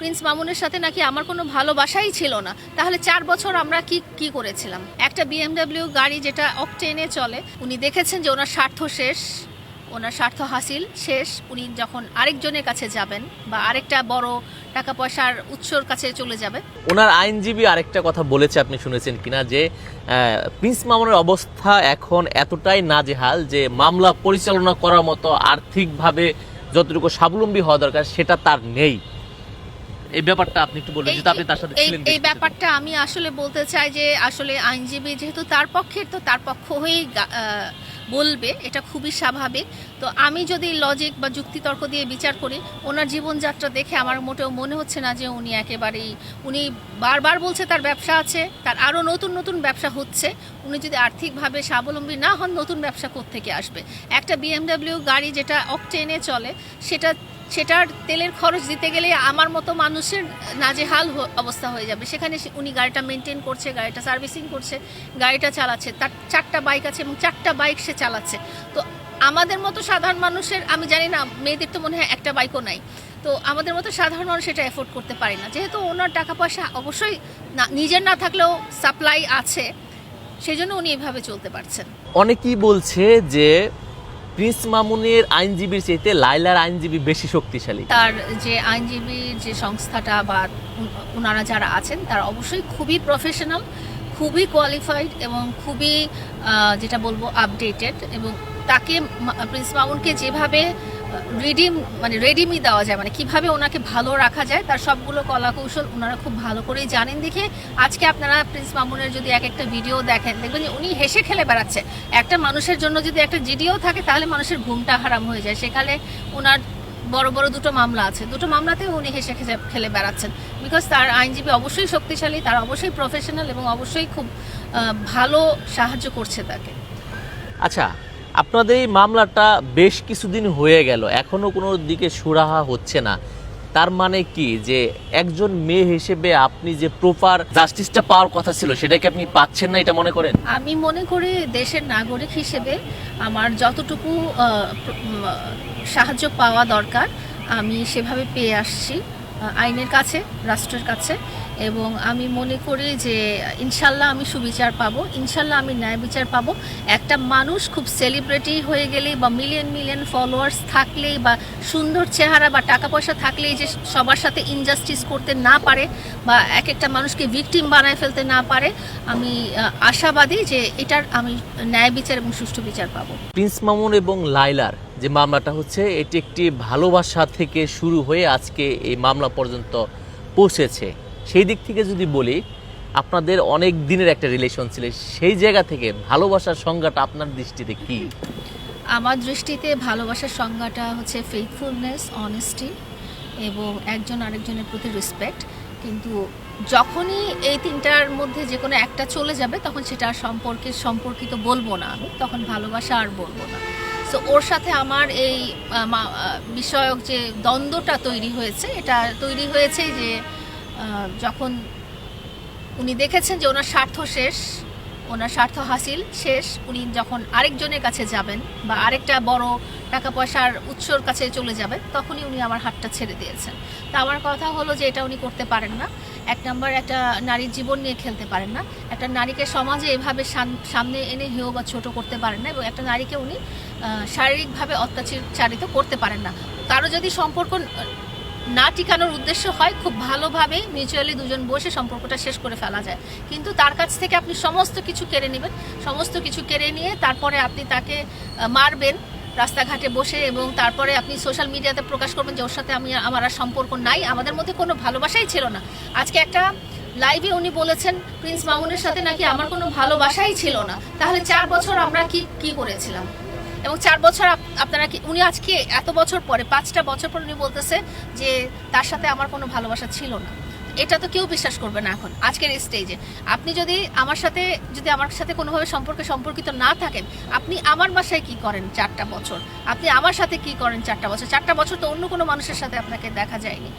Prince মামুনের সাথে নাকি আমার কোনো ভালোবাসাই ছিল না। তাহলে 4 বছর আমরা কি করেছিলাম? একটা BMW গাড়ি যেটা অকটেনে চলে, উনি দেখেছেন যে ওনার স্বার্থ শেষ, ওনার স্বার্থ হাসিল শেষ। উনি যখন আরেকজনের কাছে যাবেন বা আরেকটা বড় টাকা পয়সার উৎসর কাছে চলে যাবে। ওনার আইনজীবী আরেকটা কথা বলেছে, আপনি শুনেছেন কিনা, যে প্রিন্স মামুনের অবস্থা এখন এতটাই নাজেহাল যে মামলা পরিচালনা করার মতো আর্থিকভাবে যতটুকু স্বাবলম্বী হওয়া দরকার সেটা তার নেই। এই ব্যাপারটা আপনি একটু বলবেন, যেটা আপনি তার সাথে ছিলেন। এই ব্যাপারটা আমি আসলে বলতে চাই যে আসলে আইনজীবী যেহেতু তার পক্ষের, তো তার পক্ষ হয়েই বলবে, এটা খুবই স্বাভাবিক। তো আমি যদি লজিক বা যুক্তিতর্ক দিয়ে বিচার করি, ওনার জীবনযাত্রা দেখে আমার মোটেও মনে হচ্ছে না যে উনি একেবারেই, উনি বারবার বলছে তার ব্যবসা আছে, তার আরও নতুন নতুন ব্যবসা হচ্ছে। উনি যদি আর্থিকভাবে স্বাবলম্বী না হন, নতুন ব্যবসা কোত্থেকে আসবে? একটা BMW গাড়ি যেটা অকটেনে চলে, সেটার তেলের খরচ দিতে গেলে আমার মতো মানুষের নাজেহাল অবস্থা হয়ে যাবে। সেখানে উনি গাড়িটা মেনটেন করছে, গাড়িটা সার্ভিসিং করছে, গাড়িটা চালাচ্ছে, তার 4টা বাইক আছে এবং 4টা বাইক সে চালাচ্ছে। তো আমাদের মতো সাধারণ মানুষের, আমি জানি না, মেয়েদের তো মনে হয় একটা বাইকও নাই, তো আমাদের মতো সাধারণ মানুষ এটা এফোর্ড করতে পারি না। যেহেতু ওনার টাকা পয়সা অবশ্যই নিজের না থাকলেও সাপ্লাই আছে, সেই জন্য উনি এভাবে চলতে পারছেন। অনেকেই বলছে যে প্রিন্স মামুনের আইনজীবীর চাইতে লাইলার আইনজীবী বেশি শক্তিশালী। তার যে আইনজীবীর যে সংস্থাটা বা ওনারা যারা আছেন, তারা অবশ্যই খুবই প্রফেশনাল, খুবই কোয়ালিফাইড এবং খুবই যেটা বলবো আপডেটেড। এবং তাকে, প্রিন্স মামুনকে যেভাবে রেডিমি দেওয়া যায়, মানে কিভাবে ওনাকে ভালো রাখা যায়, তার সবগুলো কলাকৌশল ওনারা খুব ভালো করেই জানেন। দেখে আজকে আপনারা প্রিন্স মামুনের যদি একটা ভিডিও দেখেন, দেখবেন যে উনি হেসে খেলে বেড়াচ্ছে। একটা মানুষের জন্য যদি একটা ভিডিও থাকে, তাহলে মানুষের ঘুমটা হারাম হয়ে যায়। সেখানে ওনার বড় বড় 2টো মামলা আছে, 2টো মামলাতেও উনি হেসে খেলে বেড়াচ্ছেন। বিকজ তার আইনজীবী অবশ্যই শক্তিশালী, তার অবশ্যই প্রফেশনাল এবং অবশ্যই খুব ভালো সাহায্য করছে তাকে। আচ্ছা, আপনাদের এই মামলাটা বেশ কিছুদিন হয়ে গেল, এখনো কোনো দিকে সুরাহা হচ্ছে না। তার মানে কি যে একজন মেয়ে হিসেবে আপনি যে প্রপার জাস্টিসটা পাওয়ার কথা ছিল সেটাকে আপনি পাচ্ছেন না, এটা মনে করেন? আমি মনে করি দেশের নাগরিক হিসেবে আমার যতটুকু সাহায্য পাওয়া দরকার আমি সেভাবে পেয়ে আসছি আইনের কাছে, রাষ্ট্রের কাছে। এবং আমি মনে করি যে ইনশাল্লাহ আমি সুবিচার পাবো, ইনশাল্লাহ আমি ন্যায় বিচার পাবো। একটা মানুষ খুব সেলিব্রিটি হয়ে গেলেই বা মিলিয়ন ফলোয়ার্স থাকলেই বা সুন্দর চেহারা বা টাকা পয়সা থাকলেই যে সবার সাথে ইনজাস্টিস করতে না পারে বা একটা মানুষকে ভিকটিম বানায় ফেলতে না পারে, আমি আশাবাদী যে এটার আমি ন্যায় বিচার এবং সুষ্ঠু বিচার পাবো। প্রিন্স মামুন এবং লাইলার যে মামলাটা হচ্ছে, এটি একটি ভালোবাসা থেকে শুরু হয়ে আজকে এই মামলা পর্যন্ত পৌঁছেছে। সেই দিক থেকে যদি বলি, আপনাদের অনেক দিনের একটা রিলেশন ছিল, সেই জায়গা থেকে ভালোবাসার সংজ্ঞাটা আপনার দৃষ্টিতে কি? আমার দৃষ্টিতে ভালোবাসার সংজ্ঞাটা হচ্ছে ফেইথফুলনেস, অনেস্টি এবং একজন আরেকজনের প্রতি রেসপেক্ট। কিন্তু যখনই এই 3টার মধ্যে যে কোনো একটা চলে যাবে, তখন সেটা সম্পর্কিত বলবো না আমি, তখন ভালোবাসা আর বলবো না। সো ওর সাথে আমার এই বিষয়ক যে দ্বন্দ্বটা তৈরি হয়েছে, এটা তৈরি হয়েছে যে যখন উনি দেখেছেন যে ওনার স্বার্থ শেষ, ওনার স্বার্থ হাসিল শেষ, উনি যখন আরেকজনের কাছে যাবেন বা আরেকটা বড় টাকা পয়সার উৎসর কাছে চলে যাবেন, তখনই উনি আমার হাতটা ছেড়ে দিয়েছেন। তা আমার কথা হলো যে এটা উনি করতে পারেন না। এক নম্বর, একটা নারীর জীবন নিয়ে খেলতে পারেন না, একটা নারীকে সমাজে এভাবে সামনে এনে হেয় বা ছোট করতে পারেন না, এবং একটা নারীকে উনি শারীরিকভাবে অত্যাচারিত করতে পারেন না। কারো যদি সম্পর্ক না টিকানোর উদ্দেশ্য হয়, খুব ভালোভাবে মিউচুয়ালি দুজন বসে সম্পর্কটা শেষ করে ফেলা যায়। কিন্তু তার কাছ থেকে আপনি সমস্ত কিছু কেড়ে নেবেন, সমস্ত কিছু কেড়ে নিয়ে তারপরে আপনি তাকে মারবেন রাস্তাঘাটে বসে, এবং তারপরে আপনি সোশ্যাল মিডিয়াতে প্রকাশ করবেন যে ওর সাথে আমার আর সম্পর্ক নাই, আমাদের মধ্যে কোনো ভালোবাসাই ছিল না। আজকে একটা লাইভে উনি বলেছেন প্রিন্স মামুনের সাথে নাকি আমার কোনো ভালোবাসাই ছিল না। তাহলে 4 বছর আমরা কি করেছিলাম? এবং 4 বছর আপনারা কি, উনি আজকে এত বছর পরে, 5টা বছর পর উনি বলতেছে যে তার সাথে আমার কোনো ভালোবাসা ছিল না। এটা তো কেউ বিশ্বাস করবে না এখন আজকের স্টেজে। আপনি যদি আমার সাথে কোনোভাবে সম্পর্কিত না থাকেন, আপনি আমার বাসায় কি করেন 4টা বছর? আপনি আমার সাথে কি করেন 4টা বছর? 4টা বছর তো অন্য কোনো মানুষের সাথে আপনাকে দেখা যায়নি।